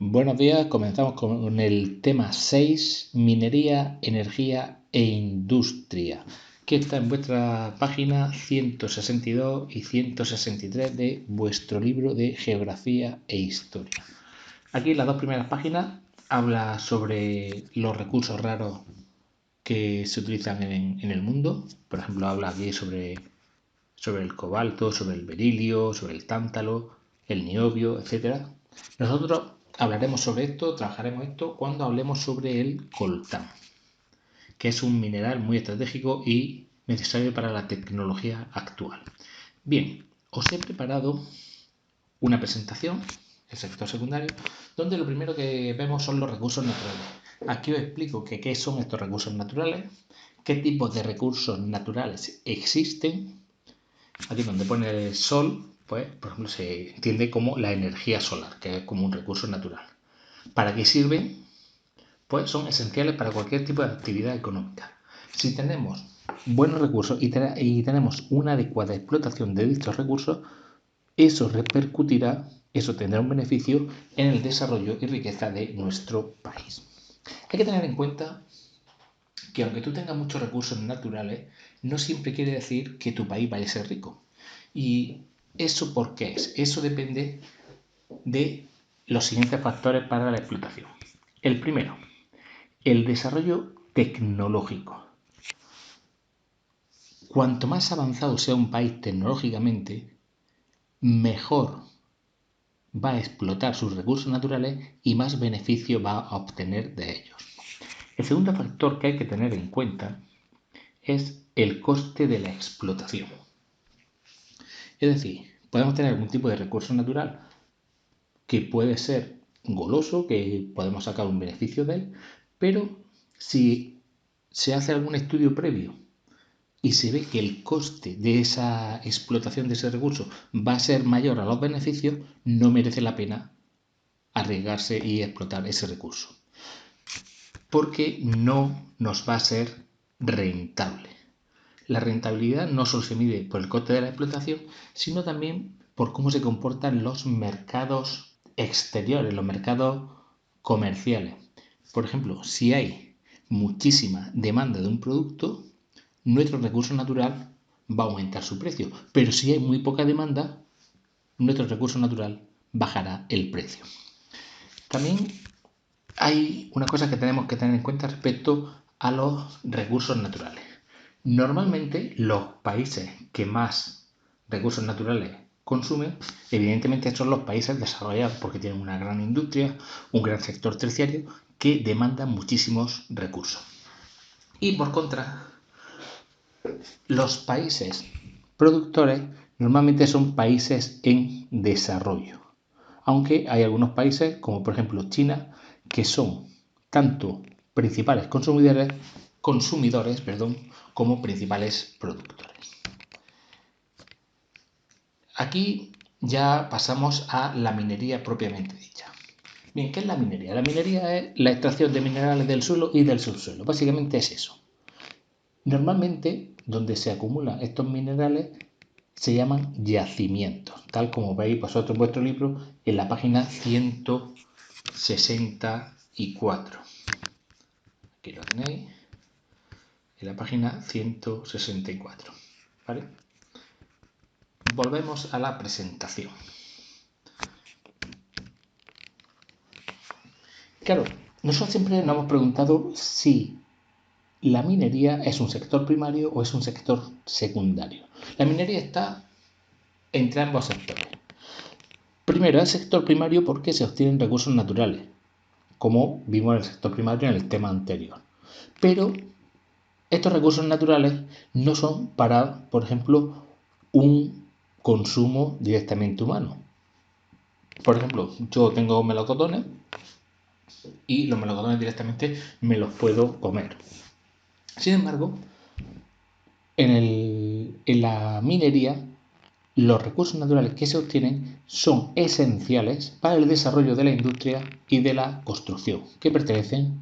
Buenos días, comenzamos con el tema 6, minería, energía e industria, que está en vuestra página 162 y 163 de vuestro libro de geografía e historia. Aquí en las dos primeras páginas habla sobre los recursos raros que se utilizan en el mundo. Por ejemplo, habla aquí sobre el cobalto, sobre el berilio, sobre el tántalo, el niobio, etcétera. Nosotros hablaremos sobre esto, trabajaremos esto cuando hablemos sobre el coltán, que es un mineral muy estratégico y necesario para la tecnología actual. Bien, os he preparado una presentación, el sector secundario, donde lo primero que vemos son los recursos naturales. Aquí os explico qué son estos recursos naturales, qué tipos de recursos naturales existen. Aquí donde pone el sol, pues, por ejemplo, se entiende como la energía solar, que es como un recurso natural. ¿Para qué sirven? Pues son esenciales para cualquier tipo de actividad económica. Si tenemos buenos recursos y tenemos una adecuada explotación de dichos recursos, eso repercutirá, eso tendrá un beneficio en el desarrollo y riqueza de nuestro país. Hay que tener en cuenta que aunque tú tengas muchos recursos naturales, no siempre quiere decir que tu país vaya a ser rico. ¿Y eso por qué es? Eso depende de los siguientes factores para la explotación. El primero, el desarrollo tecnológico. Cuanto más avanzado sea un país tecnológicamente, mejor va a explotar sus recursos naturales y más beneficio va a obtener de ellos. El segundo factor que hay que tener en cuenta es el coste de la explotación. Es decir, podemos tener algún tipo de recurso natural que puede ser goloso, que podemos sacar un beneficio de él, pero si se hace algún estudio previo y se ve que el coste de esa explotación de ese recurso va a ser mayor a los beneficios, no merece la pena arriesgarse y explotar ese recurso, porque no nos va a ser rentable. La rentabilidad no solo se mide por el coste de la explotación, sino también por cómo se comportan los mercados exteriores, los mercados comerciales. Por ejemplo, si hay muchísima demanda de un producto, nuestro recurso natural va a aumentar su precio. Pero si hay muy poca demanda, nuestro recurso natural bajará el precio. También hay una cosa que tenemos que tener en cuenta respecto a los recursos naturales. Normalmente los países que más recursos naturales consumen, evidentemente son los países desarrollados porque tienen una gran industria, un gran sector terciario que demanda muchísimos recursos. Y por contra, los países productores normalmente son países en desarrollo, aunque hay algunos países, como por ejemplo China, que son tanto principales consumidores como principales productores. Aquí ya pasamos a la minería propiamente dicha. Bien, ¿qué es la minería? La minería es la extracción de minerales del suelo y del subsuelo. Básicamente es eso. Normalmente, donde se acumulan estos minerales se llaman yacimientos, tal como veis vosotros en vuestro libro en la página 164. Aquí lo tenéis, en la página 164. ¿Vale? Volvemos a la presentación. Claro, nosotros siempre nos hemos preguntado si la minería es un sector primario o es un sector secundario. La minería está entre ambos sectores. Primero, el sector primario porque se obtienen recursos naturales, como vimos en el sector primario en el tema anterior. Pero estos recursos naturales no son para, por ejemplo, un consumo directamente humano. Por ejemplo, yo tengo melocotones y los melocotones directamente me los puedo comer. Sin embargo, en la minería, los recursos naturales que se obtienen son esenciales para el desarrollo de la industria y de la construcción, que pertenecen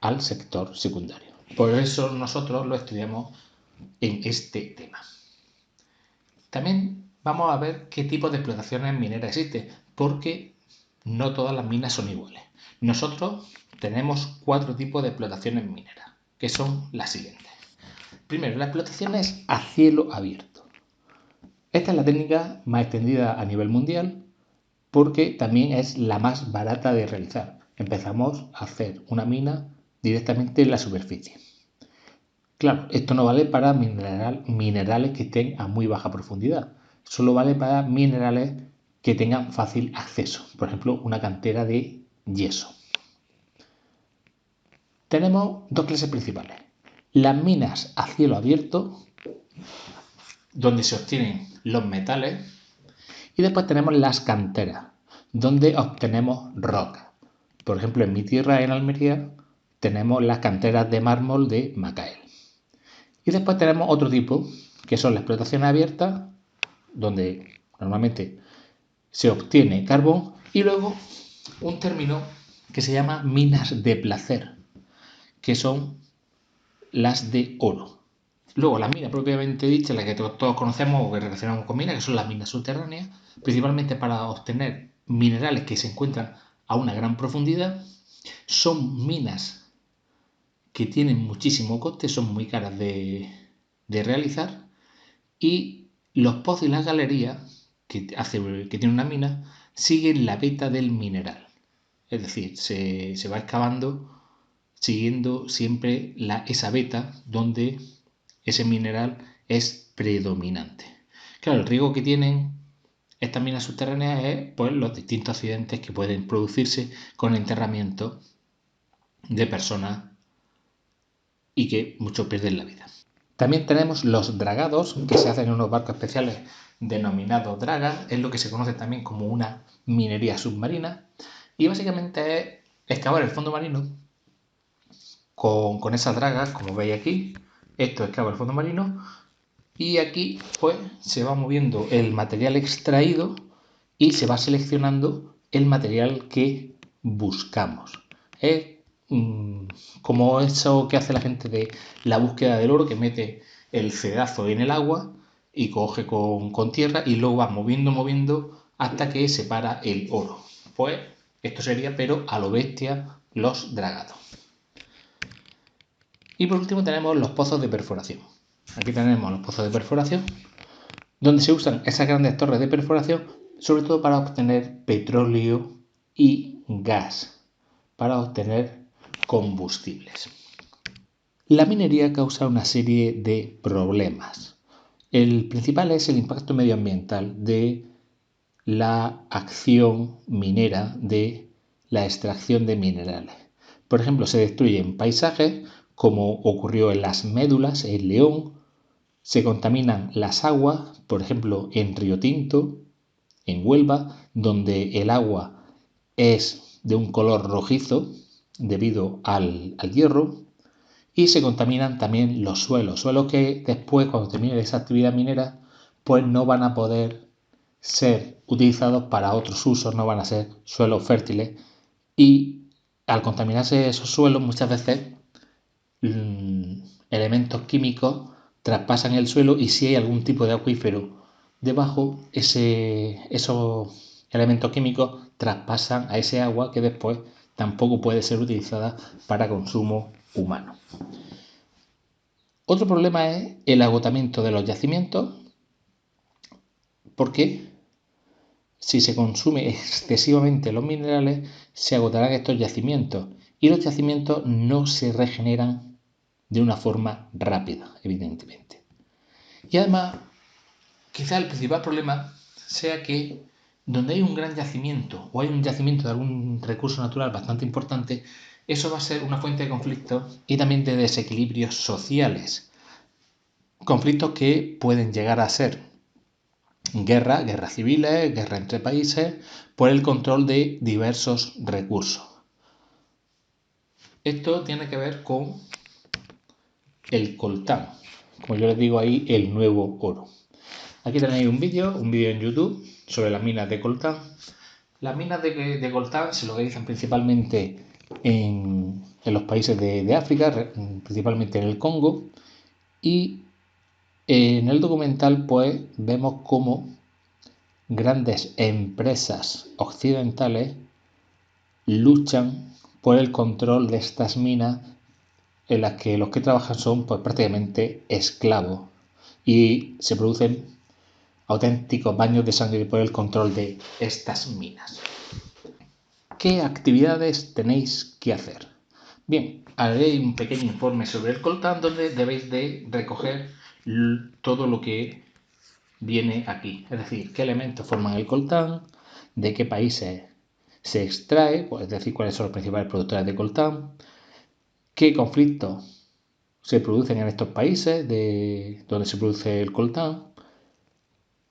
al sector secundario. Por eso nosotros lo estudiamos en este tema. También vamos a ver qué tipo de explotaciones mineras existen, porque no todas las minas son iguales. Nosotros tenemos 4 tipos de explotaciones mineras, que son las siguientes. Primero, la explotación es a cielo abierto. Esta es la técnica más extendida a nivel mundial porque también es la más barata de realizar. Empezamos a hacer una mina directamente en la superficie. Claro, esto no vale para minerales que estén a muy baja profundidad. Solo vale para minerales que tengan fácil acceso. Por ejemplo, una cantera de yeso. Tenemos dos clases principales. Las minas a cielo abierto, donde se obtienen los metales, y después tenemos las canteras, donde obtenemos roca. Por ejemplo, en mi tierra, en Almería, tenemos las canteras de mármol de Macael. Y después tenemos otro tipo, que son las explotaciones abiertas, donde normalmente se obtiene carbón, y luego un término que se llama minas de placer, que son las de oro. Luego las minas propiamente dichas, las que todos conocemos o que relacionamos con minas, que son las minas subterráneas, principalmente para obtener minerales que se encuentran a una gran profundidad. Son minas que tienen muchísimo coste, son muy caras de realizar, y los pozos y las galerías que tiene una mina siguen la veta del mineral. Es decir, se va excavando siguiendo siempre esa veta donde ese mineral es predominante. Claro, el riesgo que tienen estas minas subterráneas es pues, los distintos accidentes que pueden producirse con el enterramiento de personas y que muchos pierden la vida. También tenemos los dragados, que se hacen en unos barcos especiales denominados dragas, es lo que se conoce también como una minería submarina, y básicamente es excavar el fondo marino con esas dragas, como veis aquí. Esto excava el fondo marino y aquí pues se va moviendo el material extraído y se va seleccionando el material que buscamos. Es como eso que hace la gente de la búsqueda del oro, que mete el cedazo en el agua y coge con tierra y luego va moviendo hasta que separa el oro. Pues esto sería, pero a lo bestia, los dragados. Y por último tenemos los pozos de perforación. Aquí tenemos los pozos de perforación, donde se usan esas grandes torres de perforación, sobre todo para obtener petróleo y gas, para obtener combustibles. La minería causa una serie de problemas. El principal es el impacto medioambiental de la acción minera, de la extracción de minerales. Por ejemplo, se destruyen paisajes, como ocurrió en las Médulas, en León. Se contaminan las aguas, por ejemplo, en Río Tinto, en Huelva, donde el agua es de un color rojizo debido al hierro. Y se contaminan también los suelos que después, cuando termine esa actividad minera, pues no van a poder ser utilizados para otros usos, no van a ser suelos fértiles, y al contaminarse esos suelos muchas veces elementos químicos traspasan el suelo, y si hay algún tipo de acuífero debajo, esos elementos químicos traspasan a ese agua, que después tampoco puede ser utilizada para consumo humano. Otro problema es el agotamiento de los yacimientos, porque si se consume excesivamente los minerales, se agotarán estos yacimientos, y los yacimientos no se regeneran de una forma rápida, evidentemente. Y además, quizá el principal problema sea que donde hay un gran yacimiento o hay un yacimiento de algún recurso natural bastante importante, eso va a ser una fuente de conflictos y también de desequilibrios sociales. Conflictos que pueden llegar a ser guerras civiles, guerra entre países, por el control de diversos recursos. Esto tiene que ver con el coltán, como yo les digo ahí, el nuevo oro. Aquí tenéis un vídeo en YouTube sobre las minas de coltán. Las minas de coltán se localizan principalmente en los países de África, principalmente en el Congo, y en el documental pues vemos cómo grandes empresas occidentales luchan por el control de estas minas en las que los que trabajan son pues prácticamente esclavos y se producen auténticos baños de sangre por el control de estas minas. ¿Qué actividades tenéis que hacer? Bien, haré un pequeño informe sobre el coltán donde debéis de recoger todo lo que viene aquí, es decir, qué elementos forman el coltán, de qué países se extrae, pues, es decir, cuáles son los principales productores de coltán, qué conflictos se producen en estos países donde se produce el coltán,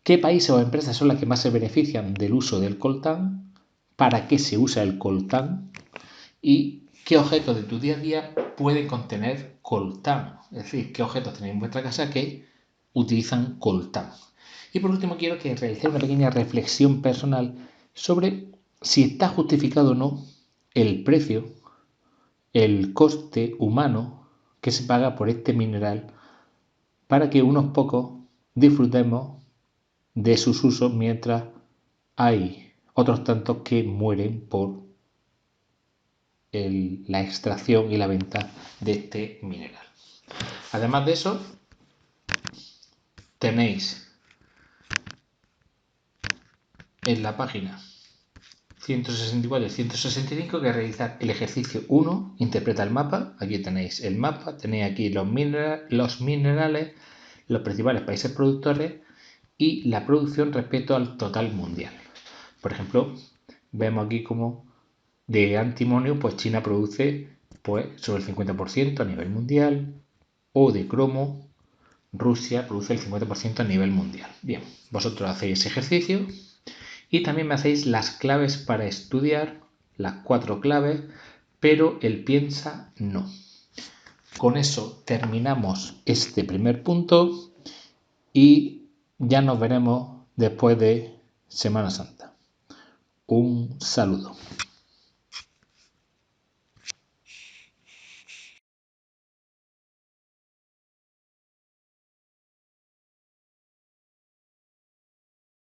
qué países o empresas son las que más se benefician del uso del coltán, para qué se usa el coltán y qué objetos de tu día a día pueden contener coltán, es decir, qué objetos tenéis en vuestra casa que utilizan coltán. Y por último quiero que realicéis una pequeña reflexión personal sobre si está justificado o no el precio, el coste humano que se paga por este mineral para que unos pocos disfrutemos de sus usos mientras hay otros tantos que mueren por la extracción y la venta de este mineral. Además de eso, tenéis en la página 164 y 165 que realizar el ejercicio 1, interpreta el mapa. Aquí tenéis el mapa, tenéis aquí los minerales, los principales países productores y la producción respecto al total mundial. Por ejemplo, vemos aquí como de antimonio, pues China produce pues sobre el 50% a nivel mundial, o de cromo, Rusia produce el 50% a nivel mundial. Bien, vosotros hacéis ese ejercicio y también me hacéis las claves para estudiar, las 4 claves, pero el piensa no. Con eso terminamos este primer punto y ya nos veremos después de Semana Santa. Un saludo.